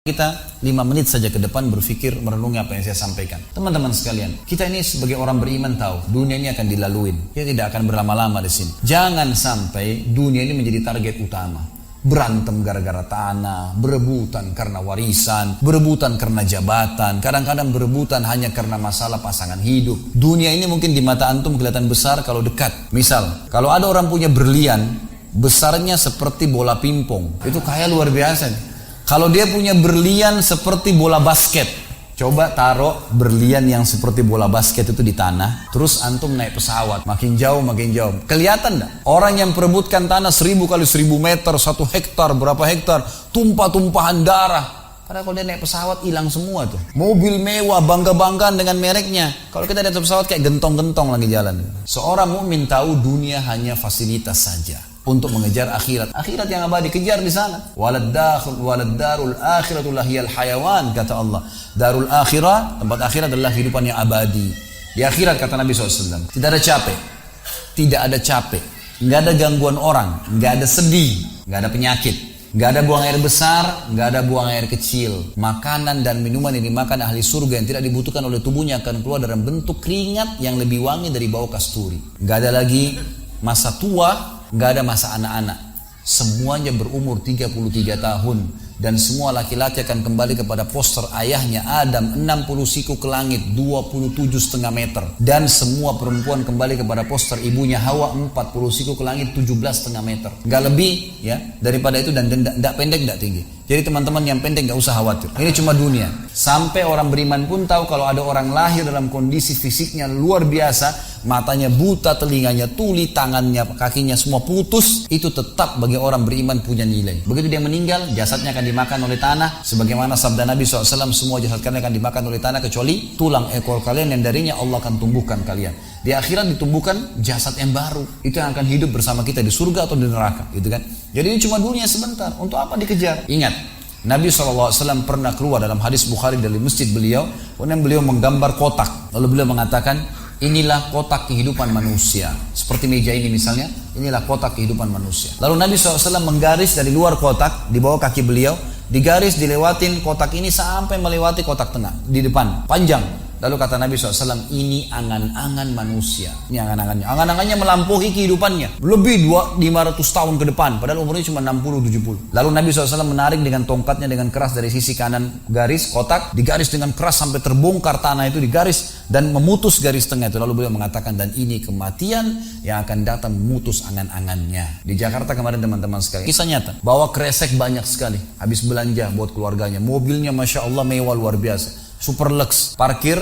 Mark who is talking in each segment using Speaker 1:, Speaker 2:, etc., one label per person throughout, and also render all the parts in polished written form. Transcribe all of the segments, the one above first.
Speaker 1: Kita 5 menit saja ke depan berpikir merenungi apa yang saya sampaikan. Teman-teman sekalian, kita ini sebagai orang beriman tahu dunia ini akan dilaluin. Kita tidak akan berlama-lama di sini. Jangan sampai dunia ini menjadi target utama. Berantem gara-gara tanah, berebutan karena warisan, berebutan karena jabatan, kadang-kadang berebutan hanya karena masalah pasangan hidup. Dunia ini mungkin di mata antum kelihatan besar kalau dekat. Misal, kalau ada orang punya berlian, besarnya seperti bola pingpong. Itu kaya luar biasa nih. Kalau dia punya berlian seperti bola basket, coba taruh berlian yang seperti bola basket itu di tanah, terus antum naik pesawat, makin jauh. Kelihatan enggak? Orang yang perebutkan tanah 1000 kali 1000 meter, 1 hektar, berapa hektar, tumpah-tumpahan darah. Padahal kalau dia naik pesawat hilang semua tuh. Mobil mewah, bangga-banggaan dengan mereknya. Kalau kita naik pesawat kayak gentong-gentong lagi jalan. Seorang mukmin tahu dunia hanya fasilitas saja untuk mengejar akhirat. Akhirat yang abadi kejar di sana. Walad darul akhiratu lahiyal hayawan, kata Allah. Darul akhirah, tempat akhirat adalah kehidupan yang abadi. Di akhirat kata Nabi SAW, tidak ada capek. Tidak ada capek. Nggak ada gangguan orang. Nggak ada sedih. Nggak ada penyakit. Nggak ada buang air besar. Nggak ada buang air kecil. Makanan dan minuman yang dimakan ahli surga yang tidak dibutuhkan oleh tubuhnya akan keluar dalam bentuk keringat yang lebih wangi dari bau kasturi. Nggak ada lagi masa tua. Nggak ada masa anak-anak. Semuanya berumur 33 tahun. Dan semua laki-laki akan kembali kepada poster ayahnya Adam 60 siku ke langit 27,5 meter. Dan semua perempuan kembali kepada poster ibunya Hawa 40 siku ke langit 17,5 meter. Nggak lebih ya daripada itu, dan tidak pendek tidak tinggi. Jadi teman-teman yang pendek nggak usah khawatir. Ini cuma dunia. Sampai orang beriman pun tahu kalau ada orang lahir dalam kondisi fisiknya luar biasa, matanya buta, telinganya tuli, tangannya, kakinya semua putus, itu tetap bagi orang beriman punya nilai. Begitu dia meninggal, jasadnya akan dimakan oleh tanah. Sebagaimana sabda Nabi SAW, semua jasad kalian akan dimakan oleh tanah kecuali tulang ekor kalian yang darinya Allah akan tumbuhkan kalian. Di akhirat ditumbuhkan jasad yang baru. Itu yang akan hidup bersama kita di surga atau di neraka, gitu kan? Jadi ini cuma dunia sebentar. Untuk apa dikejar? Ingat, Nabi SAW pernah keluar dalam hadis Bukhari dari masjid beliau, kemudian beliau menggambar kotak. Lalu beliau mengatakan, inilah kotak kehidupan manusia. Seperti meja ini misalnya, inilah kotak kehidupan manusia. Lalu Nabi SAW menggaris dari luar kotak, di bawah kaki beliau, digaris, dilewatin kotak ini sampai melewati kotak tengah, di depan, panjang. Lalu kata Nabi SAW, ini angan-angan manusia. Ini angan-angannya. Angan-angannya melampaui kehidupannya. Lebih 500 tahun ke depan. Padahal umurnya cuma 60-70. Lalu Nabi SAW menarik dengan tongkatnya dengan keras dari sisi kanan garis kotak. Digaris dengan keras sampai terbongkar tanah itu digaris. Dan memutus garis tengah itu. Lalu beliau mengatakan, dan ini kematian yang akan datang memutus angan-angannya. Di Jakarta kemarin teman-teman sekalian, kisah nyata. Bawa kresek banyak sekali. Habis belanja buat keluarganya. Mobilnya Masya Allah mewah luar biasa. Super lux, parkir,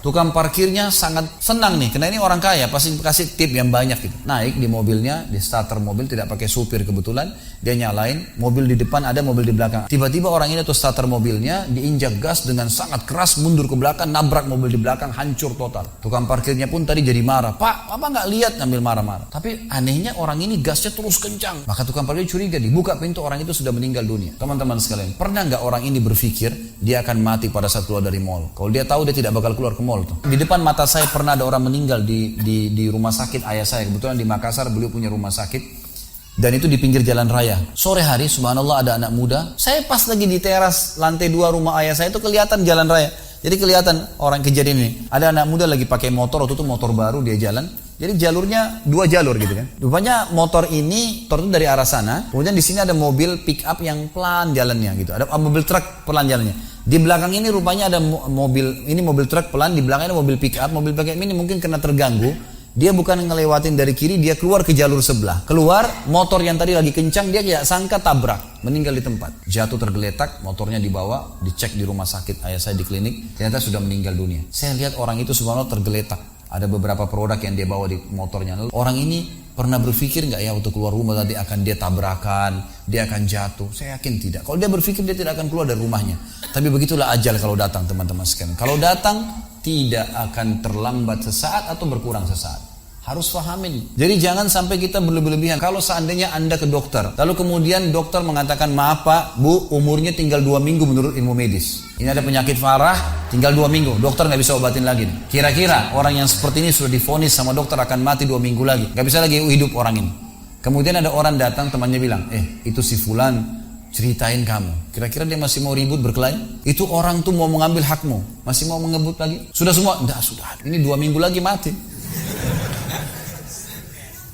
Speaker 1: tukang parkirnya sangat senang nih, karena ini orang kaya, pasti kasih tip yang banyak gitu. Naik di mobilnya, di starter mobil, tidak pakai supir kebetulan, dia nyalain, mobil di depan ada, mobil di belakang. Tiba-tiba orang ini tuh starter mobilnya, diinjak gas dengan sangat keras, mundur ke belakang, nabrak mobil di belakang, hancur total. Tukang parkirnya pun tadi jadi marah, Pak, apa nggak lihat, ngambil marah-marah. Tapi anehnya orang ini gasnya terus kencang. Maka tukang parkir curiga, dibuka pintu, orang itu sudah meninggal dunia. Teman-teman sekalian, pernah nggak orang ini berpikir dia akan mati pada saat keluar dari mall? Kalau dia tahu dia tidak bakal keluar ke mall tuh. Di depan mata saya pernah ada orang meninggal di rumah sakit ayah saya. Kebetulan di Makassar beliau punya rumah sakit. Dan itu di pinggir jalan raya. Sore hari subhanallah ada anak muda. Saya pas lagi di teras lantai 2 rumah ayah saya itu kelihatan jalan raya. Jadi kelihatan orang kejadian ini. Ada anak muda lagi pakai motor, waktu itu motor baru dia jalan. Jadi jalurnya 2 jalur gitu kan. Rupanya motor itu dari arah sana. Kemudian di sini ada mobil pick up yang pelan jalannya gitu. Ada mobil truk pelan jalannya. Di belakang ini rupanya ada mobil truk pelan, di belakang ada mobil pick up. Mobil pick up ini mungkin kena terganggu. Dia bukan ngelewatin dari kiri, dia keluar ke jalur sebelah. Keluar, motor yang tadi lagi kencang, dia tidak sangka tabrak. Meninggal di tempat. Jatuh tergeletak, motornya dibawa, dicek di rumah sakit ayah saya di klinik. Ternyata sudah meninggal dunia. Saya lihat orang itu subhanallah tergeletak. Ada beberapa produk yang dia bawa di motornya. Orang ini pernah berpikir nggak ya waktu keluar rumah tadi akan dia tabrakan, dia akan jatuh? Saya yakin tidak. Kalau dia berpikir dia tidak akan keluar dari rumahnya. Tapi begitulah ajal kalau datang teman-teman sekalian. Kalau datang tidak akan terlambat sesaat atau berkurang sesaat. Harus pahamin. Jadi jangan sampai kita berlebihan. Kalau seandainya Anda ke dokter, lalu kemudian dokter mengatakan, maaf Pak, Bu, umurnya tinggal 2 minggu menurut ilmu medis. Ini ada penyakit parah, tinggal 2 minggu. Dokter nggak bisa obatin lagi. Kira-kira orang yang seperti ini sudah divonis sama dokter akan mati 2 minggu lagi. Nggak bisa lagi hidup orang ini. Kemudian ada orang datang, temannya bilang, itu si fulan ceritain kamu. Kira-kira dia masih mau ribut berkelahi? Itu orang tuh mau mengambil hakmu, masih mau mengebut lagi? Sudah semua? Enggak, sudah. Ini 2 minggu lagi mati.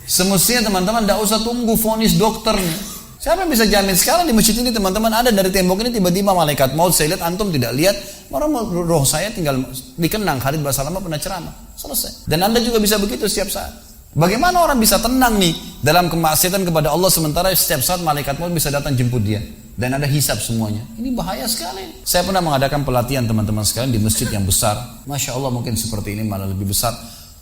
Speaker 1: Semestinya teman-teman tidak usah tunggu vonis dokternya. Siapa yang bisa jamin sekarang di masjid ini teman-teman ada dari tembok ini tiba-tiba malaikat maut, saya lihat antum tidak lihat, malah roh saya tinggal dikenang. Khalid Basalamah pernah ceramah, selesai. Dan Anda juga bisa begitu setiap saat. Bagaimana orang bisa tenang nih dalam kemaksiatan kepada Allah sementara setiap saat malaikat maut bisa datang jemput dia dan ada hisab semuanya. Ini bahaya sekali. Saya pernah mengadakan pelatihan teman-teman sekalian di masjid yang besar. Masya Allah mungkin seperti ini malah lebih besar.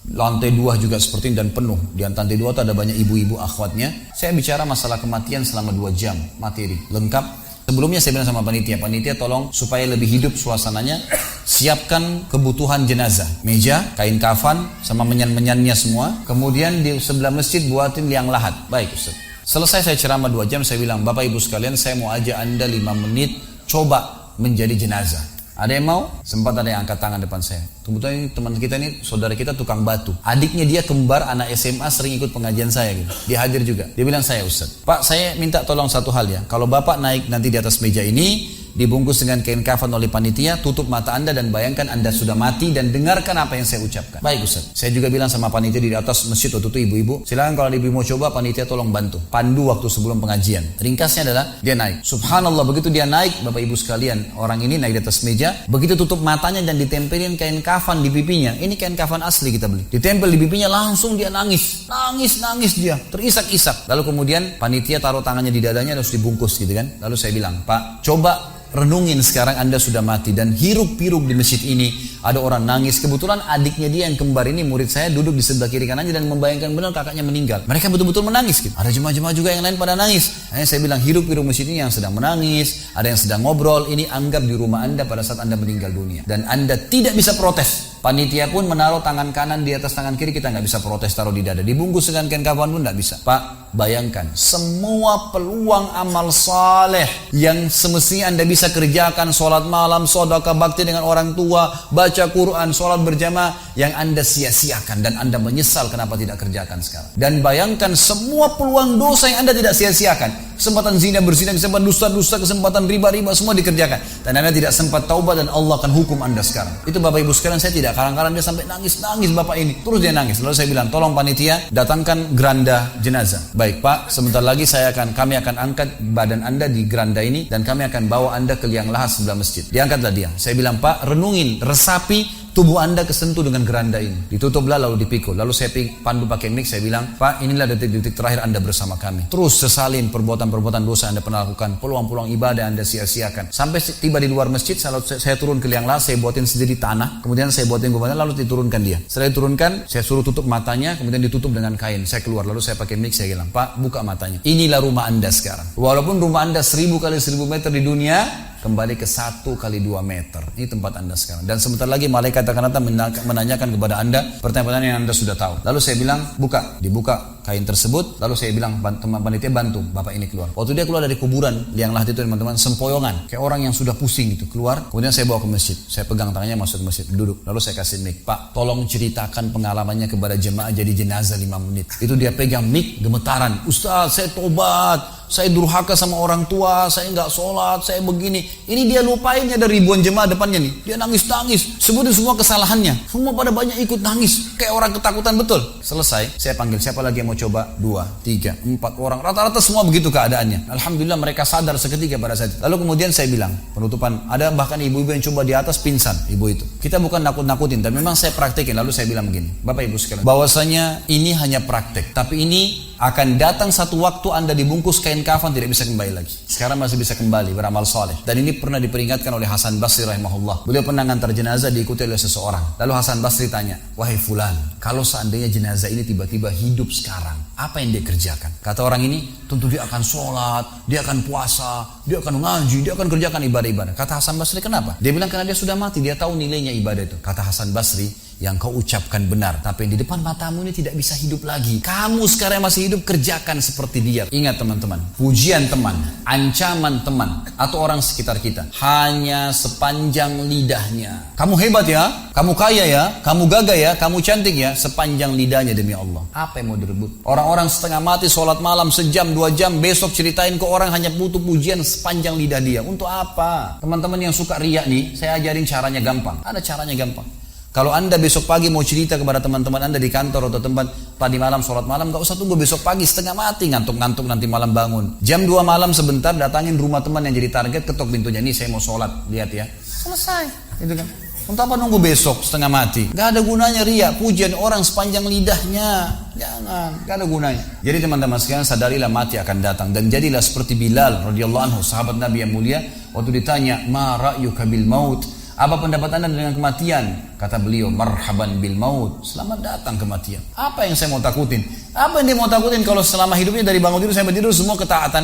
Speaker 1: Lantai 2 juga seperti ini dan penuh. Di lantai 2 itu ada banyak ibu-ibu akhwatnya. Saya bicara masalah kematian selama 2 jam materi lengkap. Sebelumnya saya bilang sama panitia tolong supaya lebih hidup suasananya, siapkan kebutuhan jenazah, meja, kain kafan, sama menyan-menyannya semua. Kemudian di sebelah masjid buatin liang lahat. Baik Ustaz. Selesai saya ceramah 2 jam, saya bilang, Bapak Ibu sekalian, saya mau ajak Anda 5 menit coba menjadi jenazah. Ada yang mau? Sempat ada yang angkat tangan depan saya. Kebetulan teman kita ini, saudara kita tukang batu. Adiknya dia kembar anak SMA sering ikut pengajian saya gitu. Dia hadir juga. Dia bilang, saya Ustaz, Pak saya minta tolong satu hal ya. Kalau Bapak naik nanti di atas meja ini, dibungkus dengan kain kafan oleh panitia, tutup mata Anda dan bayangkan Anda sudah mati dan dengarkan apa yang saya ucapkan. Baik Ustaz. Saya juga bilang sama panitia di atas masjid waktu itu ibu-ibu, silakan kalau ibu mau coba panitia tolong bantu. Pandu waktu sebelum pengajian. Ringkasnya adalah dia naik. Subhanallah begitu dia naik, Bapak Ibu sekalian, orang ini naik di atas meja, begitu tutup matanya dan ditempelin kain kafan di pipinya. Ini kain kafan asli kita beli. Ditempel di pipinya langsung dia nangis. Nangis dia, terisak-isak. Lalu kemudian panitia taruh tangannya di dadanya terus dibungkus gitu kan. Lalu saya bilang, Pak, coba renungin sekarang Anda sudah mati dan hiruk-piruk di masjid ini ada orang nangis. Kebetulan adiknya dia yang kembar ini murid saya duduk di sebelah kiri kanannya dan membayangkan benar kakaknya meninggal. Mereka betul-betul menangis gitu. Ada jemaah-jemaah juga yang lain pada nangis. Hanya saya bilang hiruk-piruk masjid ini yang sedang menangis, ada yang sedang ngobrol. Ini anggap di rumah Anda pada saat Anda meninggal dunia dan Anda tidak bisa protes. Panitia pun menaruh tangan kanan di atas tangan kiri, kita nggak bisa protes taruh di dada. Dibungkus dengan kain kafan pun nggak bisa. Pak, bayangkan semua peluang amal saleh yang semestinya Anda bisa kerjakan, sholat malam, sedekah bakti dengan orang tua, baca Quran, sholat berjamaah, yang Anda sia-siakan dan Anda menyesal kenapa tidak kerjakan sekarang. Dan bayangkan semua peluang dosa yang Anda tidak sia-siakan, kesempatan zina berzina, kesempatan dusta-dusta, kesempatan riba-riba, semua dikerjakan dan Anda tidak sempat taubat dan Allah akan hukum Anda sekarang. Itu Bapak Ibu sekalian, saya tidak kadang-kadang dia sampai nangis bapak ini, terus dia nangis. Lalu saya bilang, tolong panitia datangkan geranda jenazah. Baik Pak, sebentar lagi kami akan angkat badan Anda di geranda ini dan kami akan bawa Anda ke liang lahat sebelah masjid. Diangkatlah dia. Saya bilang, Pak, renungin, resapi tubuh Anda kesentuh dengan geranda ini. Ditutuplah lalu dipikul. Lalu saya pandu pakai mic, saya bilang, Pak, inilah detik-detik terakhir Anda bersama kami. Terus sesalin perbuatan-perbuatan dosa Anda pernah lakukan, peluang-peluang ibadah Anda sia-siakan. Sampai tiba di luar masjid, saya turun ke liang lahat, saya buatin sendiri tanah, kemudian saya buatin gubernur, lalu diturunkan dia. Setelah diturunkan, saya suruh tutup matanya, kemudian ditutup dengan kain. Saya keluar, lalu saya pakai mic, saya bilang, Pak, buka matanya. Inilah rumah Anda sekarang. Walaupun rumah Anda 1000 kali 1000 meter di dunia, kembali ke 1 kali 2 meter. Ini tempat Anda sekarang. Dan sebentar lagi malaikat akan datang menanyakan kepada Anda pertanyaan yang Anda sudah tahu. Lalu saya bilang, buka. Dibuka kain tersebut. Lalu saya bilang, teman panitia bantu bapak ini keluar. Waktu dia keluar dari kuburan liang lahat itu teman-teman, sempoyongan, kayak orang yang sudah pusing gitu, keluar. Kemudian saya bawa ke masjid. Saya pegang tangannya masuk ke masjid, duduk. Lalu saya kasih mic, Pak, tolong ceritakan pengalamannya kepada jemaah jadi jenazah 5 menit. Itu dia pegang mic, gemetaran. Ustaz, saya tobat. Saya durhaka sama orang tua, saya nggak sholat, saya begini. Ini dia lupain, ada ribuan jemaah depannya nih. Dia nangis-nangis, sebutin semua kesalahannya. Semua pada banyak ikut nangis, kayak orang ketakutan betul. Selesai, saya panggil siapa lagi yang mau coba? 2, 3, 4 orang. Rata-rata semua begitu keadaannya. Alhamdulillah mereka sadar seketika pada saat itu. Lalu kemudian saya bilang, penutupan, ada bahkan ibu-ibu yang coba di atas pingsan, ibu itu. Kita bukan nakut-nakutin, tapi memang saya praktekin. Lalu saya bilang begini, Bapak Ibu sekalian, bahwasanya ini hanya praktek, tapi ini akan datang satu waktu Anda dibungkus kain kafan tidak bisa kembali lagi. Sekarang masih bisa kembali beramal soleh. Dan ini pernah diperingatkan oleh Hasan Basri rahimahullah. Beliau pernah ngantar jenazah diikuti oleh seseorang. Lalu Hasan Basri tanya, wahai fulan, kalau seandainya jenazah ini tiba-tiba hidup sekarang, apa yang dia kerjakan? Kata orang ini, tentu dia akan sholat, dia akan puasa, dia akan ngaji, dia akan kerjakan ibadah-ibadah. Kata Hasan Basri, kenapa? Dia bilang karena dia sudah mati, dia tahu nilainya ibadah itu. Kata Hasan Basri, yang kau ucapkan benar, tapi yang di depan matamu ini tidak bisa hidup lagi. Kamu sekarang masih hidup, kerjakan seperti dia. Ingat teman-teman, pujian teman, ancaman teman, atau orang sekitar kita hanya sepanjang lidahnya. Kamu hebat ya, kamu kaya ya, kamu gagah ya, kamu cantik ya, sepanjang lidahnya demi Allah. Apa yang mau direbut? Orang-orang setengah mati sholat malam sejam 2 jam, besok ceritain ke orang hanya butuh pujian sepanjang lidah dia. Untuk apa? Teman-teman yang suka riak nih, saya ajarin caranya gampang. Ada caranya gampang. Kalau Anda besok pagi mau cerita kepada teman-teman Anda di kantor atau tempat, tadi malam sholat malam, gak usah tunggu besok pagi setengah mati, ngantuk-ngantuk nanti malam bangun. Jam 2 malam sebentar, datangin rumah teman yang jadi target, ketok pintunya, nih saya mau sholat, lihat ya. Selesai. Itu kan. Untuk apa nunggu besok setengah mati? Gak ada gunanya riak, pujian orang sepanjang lidahnya. Jangan, gak ada gunanya. Jadi teman-teman sekalian, sadarilah mati akan datang. Dan jadilah seperti Bilal radhiyallahu anhu, sahabat Nabi yang mulia. Waktu ditanya, ma ra'yuka bil maut? Apa pendapat anda dengan kematian? Kata beliau, marhaban bil maut. Selamat datang kematian. Apa yang saya mau takutin? Apa yang dia mau takutin kalau selama hidupnya dari bangun tidur sampai tidur semua ketaatan?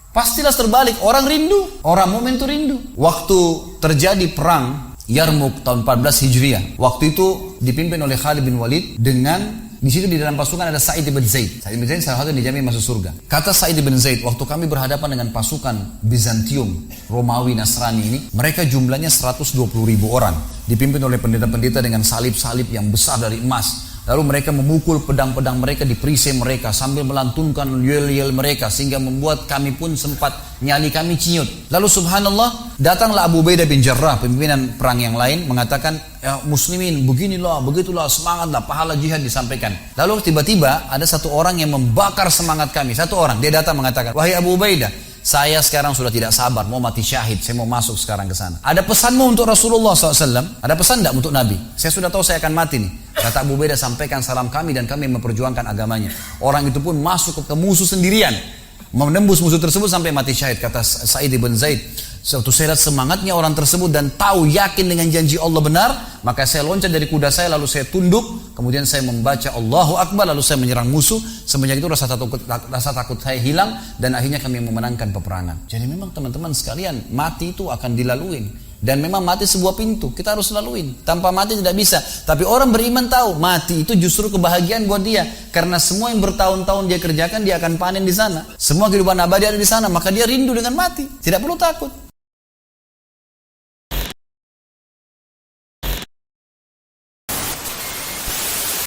Speaker 1: Pastilah terbalik. Orang rindu. Orang mukmin itu rindu. Waktu terjadi perang Yarmuk tahun 14 Hijriah. Waktu itu dipimpin oleh Khalid bin Walid dengan di situ di dalam pasukan ada Sa'id bin Zaid. Sa'id bin Zaid salah satu yang dijamin masuk surga. Kata Sa'id bin Zaid, waktu kami berhadapan dengan pasukan Bizantium, Romawi, Nasrani ini, mereka jumlahnya 120.000 orang, dipimpin oleh pendeta-pendeta dengan salib-salib yang besar dari emas. Lalu mereka memukul pedang-pedang mereka di perisai mereka sambil melantunkan yel-yel mereka sehingga membuat kami pun sempat nyali kami ciut. Lalu subhanallah, datanglah Abu Ubaidah bin Jarrah, pimpinan perang yang lain, mengatakan, ya muslimin, beginilah, begitulah, semangatlah, pahala jihad disampaikan. Lalu tiba-tiba ada satu orang yang membakar semangat kami. Satu orang, dia datang mengatakan, wahai Abu Ubaidah, saya sekarang sudah tidak sabar, mau mati syahid, saya mau masuk sekarang ke sana. Ada pesanmu untuk Rasulullah SAW? Ada pesan tidak untuk Nabi? Saya sudah tahu saya akan mati nih. Kata Abu Ubaidah, sampaikan salam kami dan kami memperjuangkan agamanya. Orang itu pun masuk ke musuh sendirian, menembus musuh tersebut sampai mati syahid. Kata Sa'id bin Zaid, waktu saya lihat semangatnya orang tersebut dan tahu yakin dengan janji Allah benar, maka saya loncat dari kuda saya lalu saya tunduk, kemudian saya membaca Allahu Akbar, lalu saya menyerang musuh. Semenjak itu rasa takut saya hilang dan akhirnya kami memenangkan peperangan. Jadi memang teman-teman sekalian, mati itu akan dilaluin. Dan memang mati sebuah pintu, kita harus laluin. Tanpa mati tidak bisa. Tapi orang beriman tahu, mati itu justru kebahagiaan buat dia. Karena semua yang bertahun-tahun dia kerjakan, dia akan panen di sana. Semua kehidupan abadi ada di sana, maka dia rindu dengan mati. Tidak perlu takut.